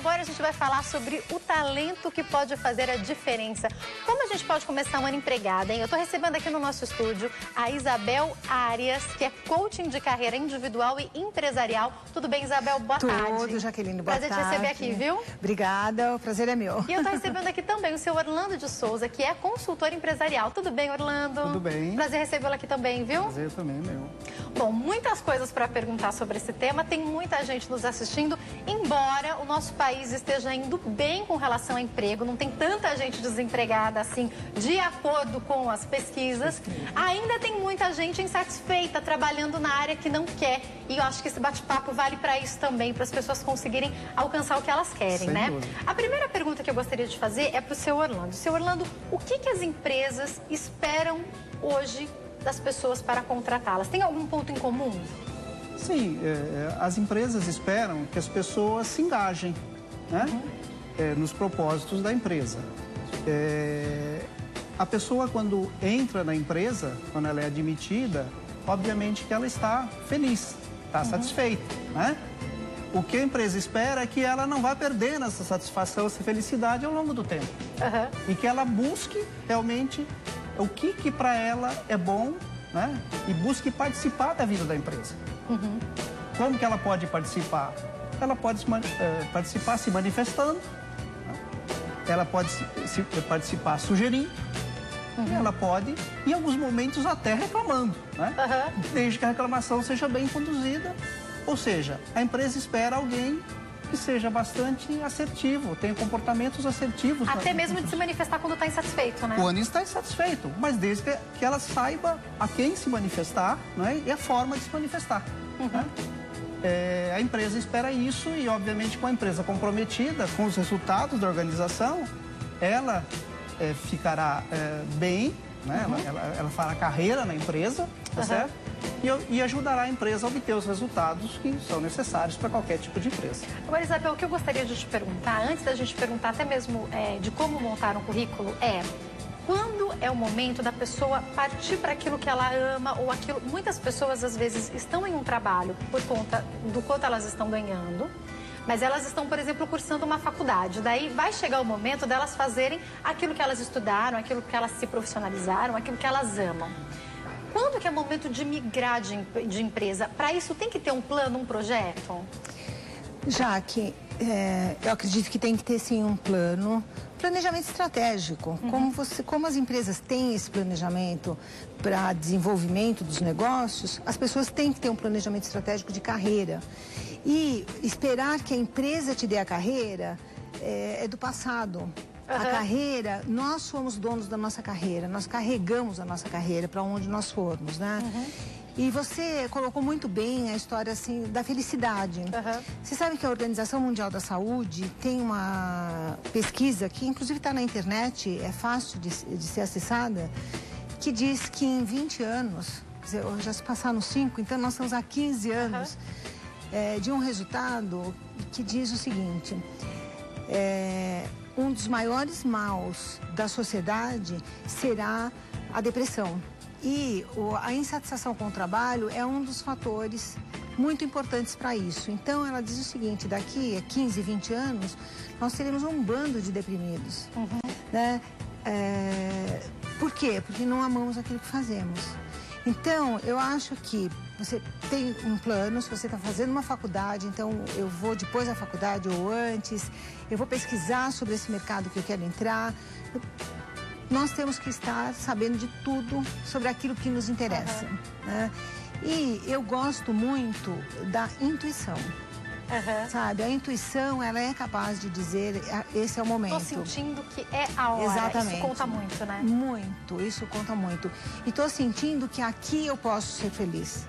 agora a gente vai falar sobre o talento que pode fazer a diferença. Como a gente pode começar um ano empregada, hein? Eu tô recebendo aqui no nosso estúdio a Isabel Arias, que é coaching de carreira individual e empresarial. Tudo bem, Isabel? Boa tarde. Tudo, Jaqueline, boa tarde. Prazer te receber aqui, viu? Obrigada, o prazer é meu. E eu tô recebendo aqui também o seu Orlando de Souza, que é consultor empresarial. Tudo bem, Orlando? Tudo bem. Prazer recebê-lo aqui também, viu? Prazer também, meu. Bom, muitas coisas para perguntar sobre esse tema. Tem muita gente nos assistindo. Embora o nosso país esteja indo bem com relação ao emprego, não tem tanta gente desempregada assim, de acordo com as pesquisas, ainda tem muita gente insatisfeita trabalhando na área que não quer. E eu acho que esse bate-papo vale para isso também, para as pessoas conseguirem alcançar o que elas querem, Sem né? dúvida. A primeira pergunta que eu gostaria de fazer é para o seu Orlando. Seu Orlando, o que as empresas esperam hoje das pessoas para contratá-las? Tem algum ponto em comum? Sim, as empresas esperam que as pessoas se engajem, né? Nos propósitos da empresa. A pessoa, quando entra na empresa, quando ela é admitida, obviamente que ela está feliz, está satisfeita, né? O que a empresa espera é que ela não vá perdendo essa satisfação, essa felicidade ao longo do tempo. E que ela busque realmente o que para ela é bom, né? E busque participar da vida da empresa. Como que ela pode participar? Ela pode participar se manifestando, né? Ela pode participar sugerindo, e ela pode, em alguns momentos, até reclamando, né? Desde que a reclamação seja bem conduzida. Ou seja, a empresa espera alguém que seja bastante assertivo, tenha comportamentos assertivos. Até mesmo de se manifestar quando está insatisfeito, né? Quando está insatisfeito, mas desde que ela saiba a quem se manifestar, né, e a forma de se manifestar. Né? A empresa espera isso e, obviamente, com a empresa comprometida com os resultados da organização, ela ficará bem, né? Ela fará carreira na empresa, tá certo? E ajudará a empresa a obter os resultados que são necessários para qualquer tipo de empresa. Agora, Isabel, o que eu gostaria de te perguntar, antes da gente perguntar até mesmo de como montar um currículo, quando é o momento da pessoa partir para aquilo que ela ama ou aquilo... Muitas pessoas, às vezes, estão em um trabalho por conta do quanto elas estão ganhando, mas elas estão, por exemplo, cursando uma faculdade. Daí vai chegar o momento delas fazerem aquilo que elas estudaram, aquilo que elas se profissionalizaram, aquilo que elas amam. Quando que é o momento de migrar de empresa? Para isso tem que ter um plano, um projeto? Jaque, eu acredito que tem que ter sim um plano, planejamento estratégico. Como as empresas têm esse planejamento para desenvolvimento dos negócios, as pessoas têm que ter um planejamento estratégico de carreira. E esperar que a empresa te dê a carreira é do passado. A carreira, nós somos donos da nossa carreira, nós carregamos a nossa carreira para onde nós formos, né? E você colocou muito bem a história assim da felicidade. Você sabe que a Organização Mundial da Saúde tem uma pesquisa que inclusive está na internet, é fácil de ser acessada, que diz que em 20 anos, quer dizer, já se passaram 5, então nós estamos há 15 anos, de um resultado que diz o seguinte: um dos maiores maus da sociedade será a depressão. E a insatisfação com o trabalho é um dos fatores muito importantes para isso. Então, ela diz o seguinte: daqui a 15, 20 anos, nós teremos um bando de deprimidos. Né? Por quê? Porque não amamos aquilo que fazemos. Então, eu acho que você tem um plano, se você está fazendo uma faculdade, então eu vou depois da faculdade ou antes, eu vou pesquisar sobre esse mercado que eu quero entrar. Nós temos que estar sabendo de tudo sobre aquilo que nos interessa. Né? E eu gosto muito da intuição. Sabe, a intuição, ela é capaz de dizer, esse é o momento. Tô sentindo que é a hora. Exatamente. Isso conta muito, né? Muito, isso conta muito. E tô sentindo que aqui eu posso ser feliz.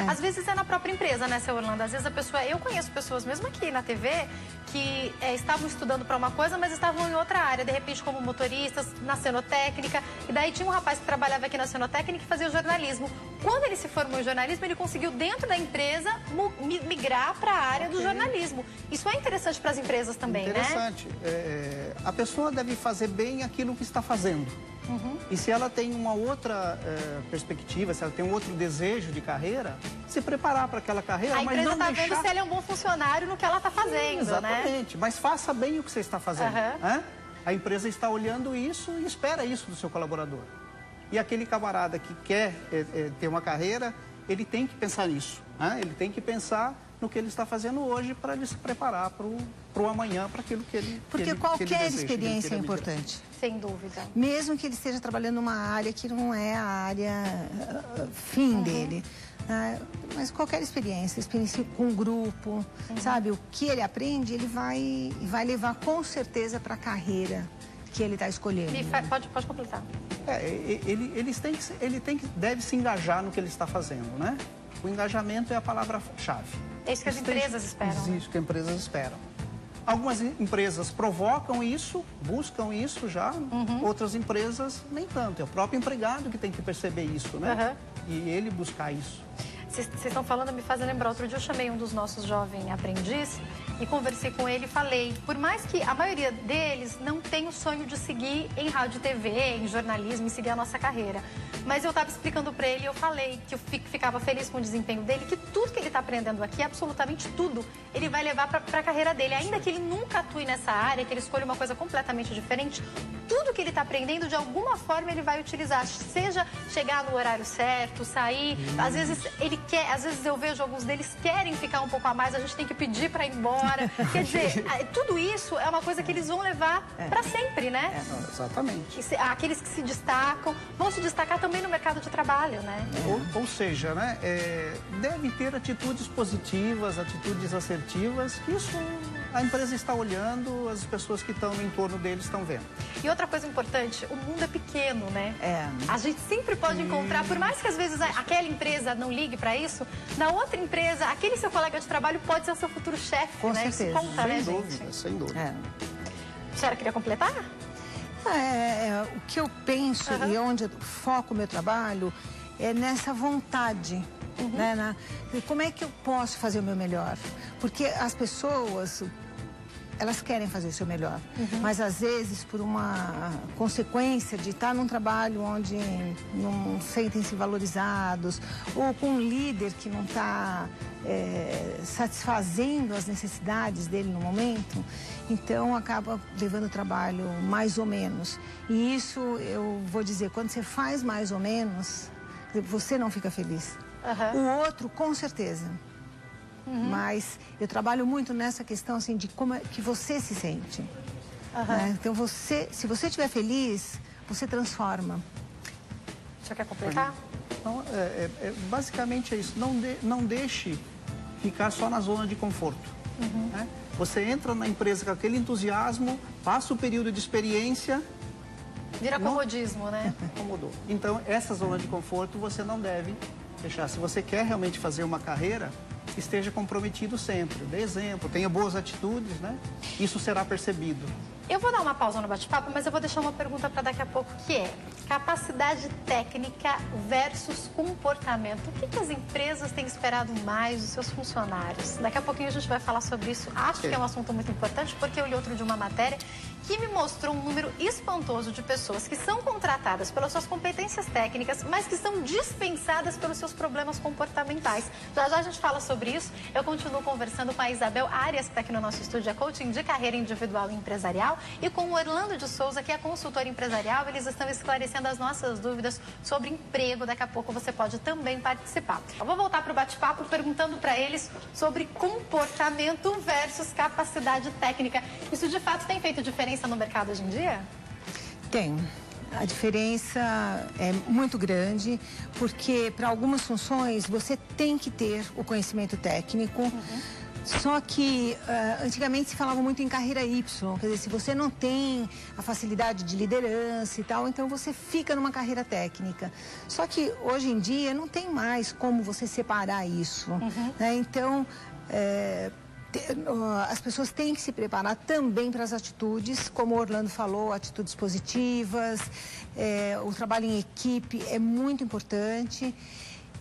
Às vezes é na própria empresa, né, seu Orlando? Às vezes a pessoa... Eu conheço pessoas, mesmo aqui na TV, que estavam estudando para uma coisa, mas estavam em outra área. De repente, como motoristas, na cenotécnica. E daí tinha um rapaz que trabalhava aqui na cenotécnica e fazia jornalismo. Quando ele se formou em jornalismo, ele conseguiu, dentro da empresa, migrar para a área do jornalismo. Isso é interessante para as empresas também, interessante. né? A pessoa deve fazer bem aquilo que está fazendo. E se ela tem uma outra perspectiva, se ela tem um outro desejo de carreira, se preparar para aquela carreira, a mas não empresa está deixar... vendo se ela é um bom funcionário no que ela está fazendo, exatamente, né? mas faça bem o que você está fazendo. Né? A empresa está olhando isso e espera isso do seu colaborador. E aquele camarada que quer ter uma carreira, ele tem que pensar nisso. Né? Ele tem que pensar no que ele está fazendo hoje para ele se preparar para o amanhã, para aquilo que ele Porque qualquer experiência é importante. Sem dúvida. Mesmo que ele esteja trabalhando numa área que não é a área fim dele. Mas qualquer experiência com um grupo, sabe? O que ele aprende, ele vai levar com certeza para a carreira que ele está escolhendo. Pode completar. Deve se engajar no que ele está fazendo, né? O engajamento é a palavra-chave. É isso que as empresas esperam. É isso que as empresas esperam. Algumas empresas provocam isso, buscam isso já, outras empresas nem tanto. É o próprio empregado que tem que perceber isso, né? E ele buscar isso. Vocês estão falando, me fazem lembrar. Outro dia eu chamei um dos nossos jovens aprendizes e conversei com ele e falei, por mais que a maioria deles não tenha o sonho de seguir em rádio e TV, em jornalismo, e seguir a nossa carreira. Mas eu estava explicando para ele, eu falei que eu ficava feliz com o desempenho dele, que tudo que ele está aprendendo aqui, absolutamente tudo, ele vai levar para a carreira dele. Ainda que ele nunca atue nessa área, que ele escolha uma coisa completamente diferente, tudo que ele está aprendendo, de alguma forma, ele vai utilizar. Seja chegar no horário certo, sair, às vezes eu vejo alguns deles querem ficar um pouco a mais, a gente tem que pedir para ir embora. Quer dizer, tudo isso é uma coisa que eles vão levar para sempre, né? Exatamente. Aqueles que se destacam, vão se destacar também no mercado de trabalho, né? Ou seja, né, deve ter atitudes positivas, atitudes assertivas, que isso a empresa está olhando, as pessoas que estão no entorno deles estão vendo. E outra coisa importante, o mundo é pequeno, né? É. A gente sempre pode encontrar, por mais que às vezes aquela empresa não ligue para isso, na outra empresa, aquele seu colega de trabalho pode ser o seu futuro chefe, com né? certeza. Isso conta, né, dúvida, gente? sem dúvida. A senhora queria completar? O que eu penso e onde eu foco o meu trabalho é nessa vontade. Né? Como é que eu posso fazer o meu melhor? Porque as pessoas, elas querem fazer o seu melhor, mas às vezes por uma consequência de estar num trabalho onde não sentem-se valorizados, ou com um líder que não está satisfazendo as necessidades dele no momento, então acaba levando o trabalho mais ou menos. E isso, eu vou dizer, quando você faz mais ou menos, você não fica feliz. O outro, com certeza. Mas eu trabalho muito nessa questão assim, de como é que você se sente. Né? Então, se você estiver feliz, você transforma. O senhor quer completar? Então, basicamente é isso. Não deixe ficar só na zona de conforto. Né? Você entra na empresa com aquele entusiasmo, passa o período de experiência... Vira comodismo, né? Acomodou. Então, essa zona de conforto você não deve deixar. Se você quer realmente fazer uma carreira, esteja comprometido sempre. Dê exemplo, tenha boas atitudes, né? Isso será percebido. Eu vou dar uma pausa no bate-papo, mas eu vou deixar uma pergunta para daqui a pouco, que é capacidade técnica versus comportamento. O que as empresas têm esperado mais dos seus funcionários? Daqui a pouquinho a gente vai falar sobre isso. Acho que é um assunto muito importante, porque eu li outro de uma matéria que me mostrou um número espantoso de pessoas que são contratadas pelas suas competências técnicas, mas que são dispensadas pelos seus problemas comportamentais. Já já a gente fala sobre isso. Eu continuo conversando com a Isabel Arias, que está aqui no nosso estúdio, é coaching de carreira individual e empresarial, e com o Orlando de Souza, que é consultor empresarial. Eles estão esclarecendo as nossas dúvidas sobre emprego. Daqui a pouco você pode também participar. Eu vou voltar para o bate-papo perguntando para eles sobre comportamento versus capacidade técnica. Isso de fato tem feito diferença no mercado hoje em dia? Tem. A diferença é muito grande, porque para algumas funções você tem que ter o conhecimento técnico. Só que antigamente se falava muito em carreira Y, quer dizer, se você não tem a facilidade de liderança e tal, então você fica numa carreira técnica. Só que hoje em dia não tem mais como você separar isso. Né? Então, as pessoas têm que se preparar também para as atitudes, como o Orlando falou, atitudes positivas, o trabalho em equipe é muito importante.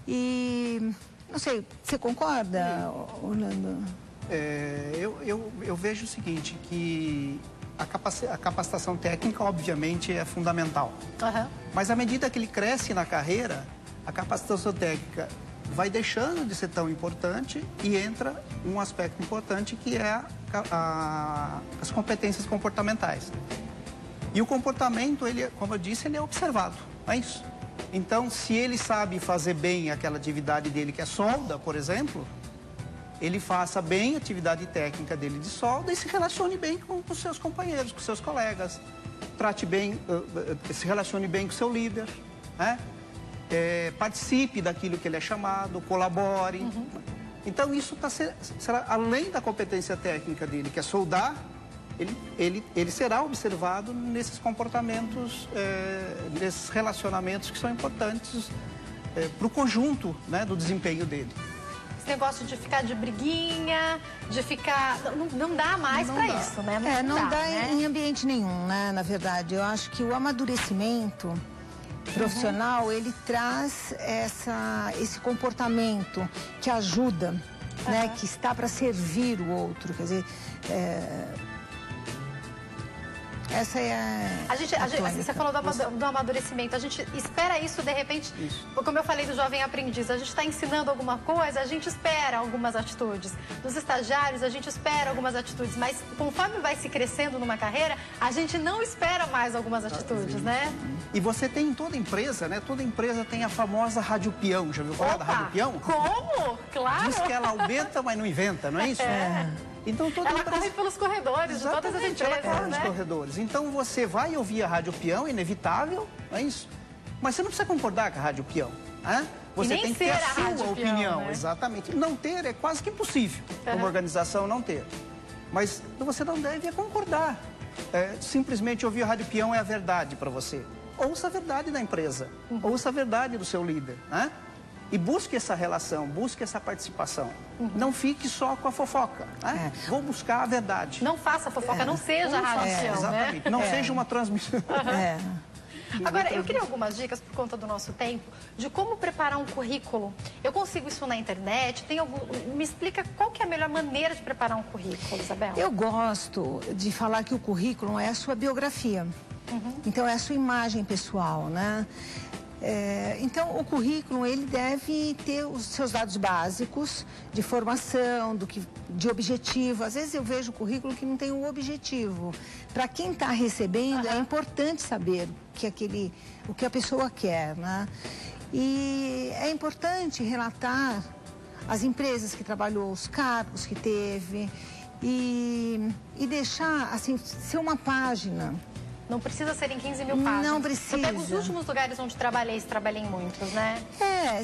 E, não sei, você concorda, Orlando? Eu vejo o seguinte, que a capacitação técnica, obviamente, é fundamental. Uhum. Mas à medida que ele cresce na carreira, a capacitação técnica vai deixando de ser tão importante e entra um aspecto importante que é as competências comportamentais. E o comportamento, ele, como eu disse, ele é observado, não é isso? Então, se ele sabe fazer bem aquela atividade dele, que é solda, por exemplo, ele faça bem a atividade técnica dele de solda e se relacione bem com os seus companheiros, com os seus colegas. Trate bem, se relacione bem com o seu líder, né? Participe daquilo que ele é chamado, colabore. Uhum. Então, isso será, além da competência técnica dele, que é soldar, ele será observado nesses comportamentos, nesses relacionamentos que são importantes para o conjunto, né, do desempenho dele. Esse negócio de ficar de briguinha, de ficar... Não dá mais para isso, né? Não dá né? em ambiente nenhum, né? Na verdade, eu acho que o amadurecimento profissional, ele traz esse comportamento que ajuda, né? Que está para servir o outro, quer dizer... Essa é você falou do amadurecimento. A gente espera isso, de repente, como eu falei do jovem aprendiz, a gente está ensinando alguma coisa, a gente espera algumas atitudes. Dos estagiários, a gente espera algumas atitudes, mas conforme vai se crescendo numa carreira, a gente não espera mais algumas atitudes, né? E você tem em toda empresa, né? Toda empresa tem a famosa rádio peão. Já ouviu falar da rádio peão? Como? Claro! Diz que ela aumenta, mas não inventa, não é isso? Então, ela corre pelos corredores de todas as empresas, ela corre nos né? corredores. Então, você vai ouvir a rádio peão, inevitável, não é isso? Mas você não precisa concordar com a rádio peão, né? Você tem que ter a sua opinião, né? Exatamente. Não ter é quase que impossível, uma organização não ter. Mas você não deve concordar. Simplesmente ouvir a rádio peão é a verdade para você. Ouça a verdade da empresa, ouça a verdade do seu líder, né? E busque essa relação, busque essa participação. Não fique só com a fofoca, né? Vou buscar a verdade. Não faça fofoca, não seja a rádio peão, exatamente. Né? Não seja uma transmissão. Agora, eu queria algumas dicas, por conta do nosso tempo, de como preparar um currículo. Eu consigo isso na internet? Me explica qual que é a melhor maneira de preparar um currículo, Isabel? Eu gosto de falar que o currículo é a sua biografia. Então, é a sua imagem pessoal, né? Então, o currículo, ele deve ter os seus dados básicos de formação, de objetivo. Às vezes eu vejo o currículo que não tem um objetivo. Para quem está recebendo, é importante saber o que a pessoa quer, né? E é importante relatar as empresas que trabalhou, os cargos que teve e deixar, assim, ser uma página. Não precisa ser em 15 mil páginas. Não precisa. Eu pego os últimos lugares onde trabalhei em muitos, né?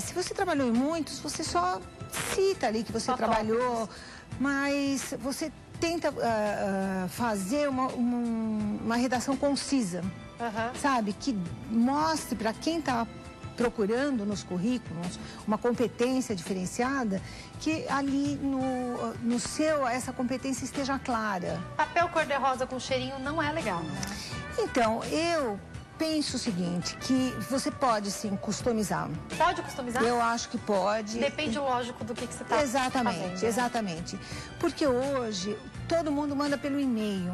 Se você trabalhou em muitos, você só cita ali que você trabalhou, mas você tenta fazer uma redação concisa, sabe? Que mostre para quem está procurando nos currículos uma competência diferenciada, que ali no seu, essa competência esteja clara. Papel cor-de-rosa com cheirinho não é legal, né? Então, eu penso o seguinte, que você pode sim customizar. Pode customizar? Eu acho que pode. Depende, lógico, do que você está fazendo. Exatamente. Porque hoje todo mundo manda pelo e-mail.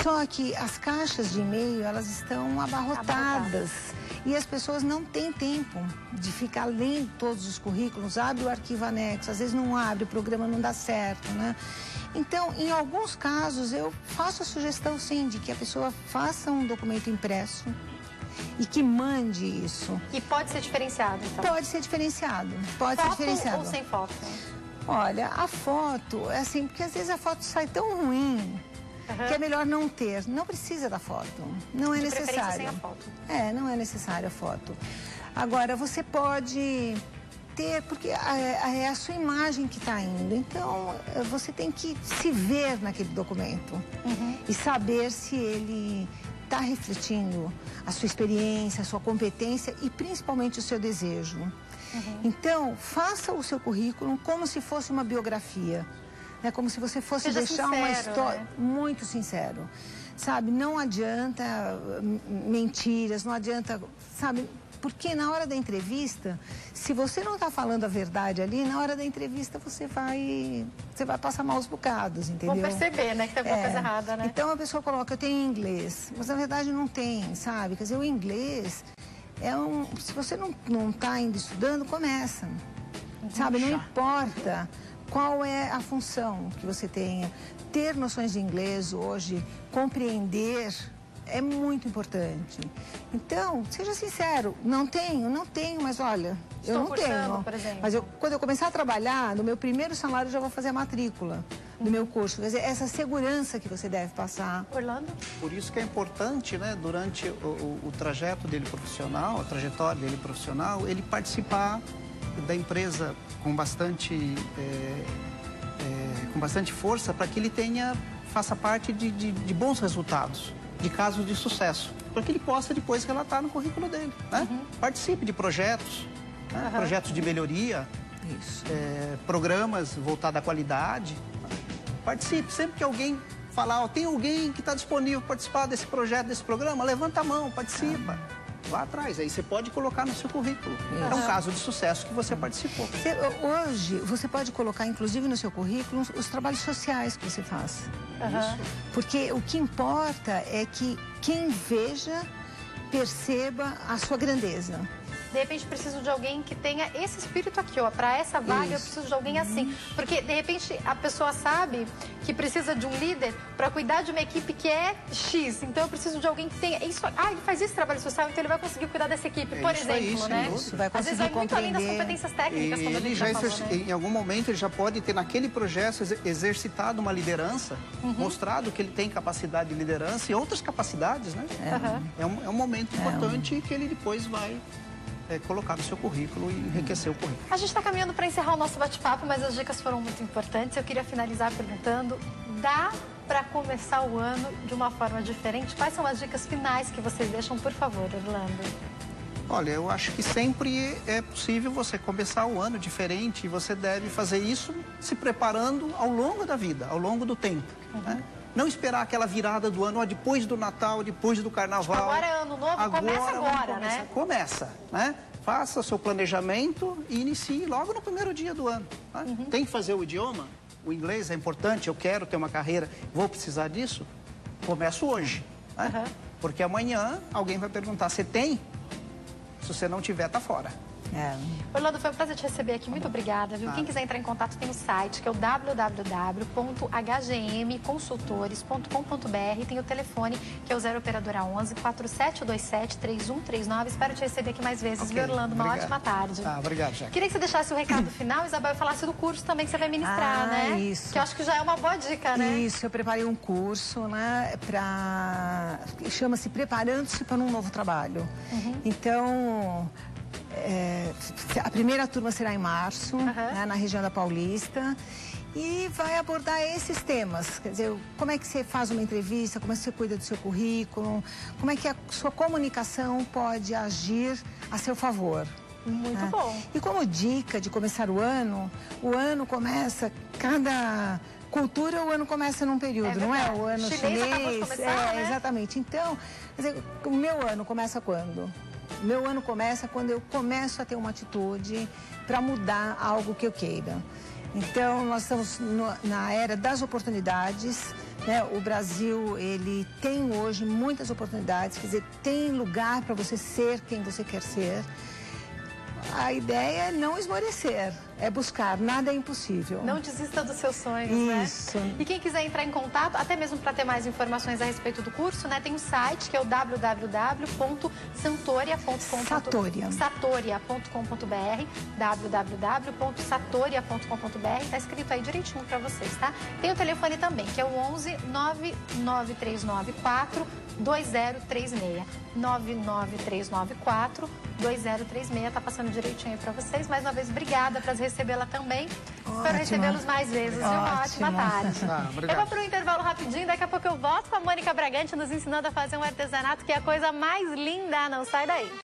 Só que as caixas de e-mail, elas estão abarrotadas. E as pessoas não têm tempo de ficar lendo todos os currículos, abre o arquivo anexo, às vezes não abre, o programa não dá certo, né? Então, em alguns casos, eu faço a sugestão, sim, de que a pessoa faça um documento impresso e que mande isso. E pode ser diferenciado, então? Pode ser diferenciado, pode ser diferenciado. Foto ou sem foto? Olha, a foto, é assim, porque às vezes a foto sai tão ruim que é melhor não ter. Não precisa da foto, não é necessário. Sem a foto. Não é necessária a foto. Agora, você pode ter, porque é a sua imagem que está indo. Então, você tem que se ver naquele documento e saber se ele está refletindo a sua experiência, a sua competência e principalmente o seu desejo. Então, faça o seu currículo como se fosse uma biografia. É como se você fosse deixar uma história muito sincero, sabe? Não adianta mentiras, não adianta, sabe? Porque na hora da entrevista, se você não está falando a verdade ali, na hora da entrevista você vai passar maus bocados, entendeu? Vão perceber, né, que tem alguma coisa errada, né? Então a pessoa coloca, eu tenho inglês, mas na verdade não tem, sabe? Quer dizer, o inglês se você não está ainda estudando, começa. Sabe, não importa qual é a função que você tenha. Ter noções de inglês hoje, compreender, é muito importante. Então, seja sincero, não tenho, mas olha, eu não tenho. Por exemplo. Mas quando eu começar a trabalhar, no meu primeiro salário eu já vou fazer a matrícula do meu curso. Quer dizer, essa segurança que você deve passar. Orlando? Por isso que é importante, né, durante o trajeto dele profissional, a trajetória dele profissional, ele participar da empresa com bastante força para que ele faça parte de bons resultados, de casos de sucesso, para que ele possa depois relatar no currículo dele, né? Participe de projetos, né? Projetos de melhoria, programas voltados à qualidade. Participe, sempre que alguém falar, tem alguém que está disponível para participar desse projeto, desse programa, levanta a mão, participa. Lá atrás, aí você pode colocar no seu currículo. É um caso de sucesso que você participou. Hoje, você pode colocar, inclusive, no seu currículo, os trabalhos sociais que você faz. Porque o que importa é que quem veja, perceba a sua grandeza. De repente, preciso de alguém que tenha esse espírito aqui, ó. Para essa vaga, eu preciso de alguém assim. Porque, de repente, a pessoa sabe que precisa de um líder para cuidar de uma equipe que é X. Então, eu preciso de alguém que tenha isso. Ele faz esse trabalho social, então ele vai conseguir cuidar dessa equipe, por exemplo, né? Isso, vai conseguir Às vezes vai muito além das competências técnicas, como ele em algum momento, ele já pode ter, naquele projeto, exercitado uma liderança, mostrado que ele tem capacidade de liderança e outras capacidades, né? É um momento importante que ele depois vai colocar no seu currículo e enriquecer o currículo. A gente está caminhando para encerrar o nosso bate-papo, mas as dicas foram muito importantes. Eu queria finalizar perguntando, dá para começar o ano de uma forma diferente? Quais são as dicas finais que vocês deixam, por favor, Orlando? Olha, eu acho que sempre é possível você começar o ano diferente e você deve fazer isso se preparando ao longo da vida, ao longo do tempo, né? Não esperar aquela virada do ano, depois do Natal, depois do Carnaval. Agora é ano novo, começa agora, né? Começa, né? Faça o seu planejamento e inicie logo no primeiro dia do ano. Né? Tem que fazer o idioma, o inglês é importante, eu quero ter uma carreira, vou precisar disso, começo hoje. Né? Porque amanhã alguém vai perguntar, você tem? Se você não tiver, tá fora. Orlando, foi um prazer te receber aqui. Muito obrigada, viu? Quem quiser entrar em contato tem o site, que é o www.hgmconsultores.com.br. Tem o telefone, que é o 0 operadora 11 4727 3139. Espero te receber aqui mais vezes, viu, Orlando? Uma ótima tarde. Obrigado, Jack. Queria que você deixasse o recado final, Isabel, e falasse do curso também que você vai ministrar, né? Isso. Que eu acho que já é uma boa dica, né? Isso, eu preparei um curso, né, chama-se Preparando-se para um Novo Trabalho. Então, a primeira turma será em março, né, na região da Paulista, e vai abordar esses temas. Quer dizer, como é que você faz uma entrevista, como é que você cuida do seu currículo, como é que a sua comunicação pode agir a seu favor. Muito bom. E como dica de começar o ano começa, cada cultura, o ano começa num período, não é? O ano chinês, né? Exatamente. Então, quer dizer, o meu ano começa quando? O meu ano começa quando eu começo a ter uma atitude para mudar algo que eu queira. Então, nós estamos na era das oportunidades, né? O Brasil, ele tem hoje muitas oportunidades, quer dizer, tem lugar para você ser quem você quer ser. A ideia é não esmorecer, é buscar, nada é impossível. Não desista dos seus sonhos, Isso. né? E quem quiser entrar em contato, até mesmo para ter mais informações a respeito do curso, né? Tem um site que é o www.satoria.com.br www.satoria.com.br. Tá escrito aí direitinho para vocês, tá? Tem o telefone também, que é o 11 99394 2036. 99394 2036. Tá passando direitinho aí pra vocês. Mais uma vez, obrigada, prazer recebê-la também. Espero recebê-los mais vezes, viu? Uma ótima tarde. Eu vou pro intervalo rapidinho, daqui a pouco eu volto com a Mônica Bragante nos ensinando a fazer um artesanato que é a coisa mais linda. Não sai daí.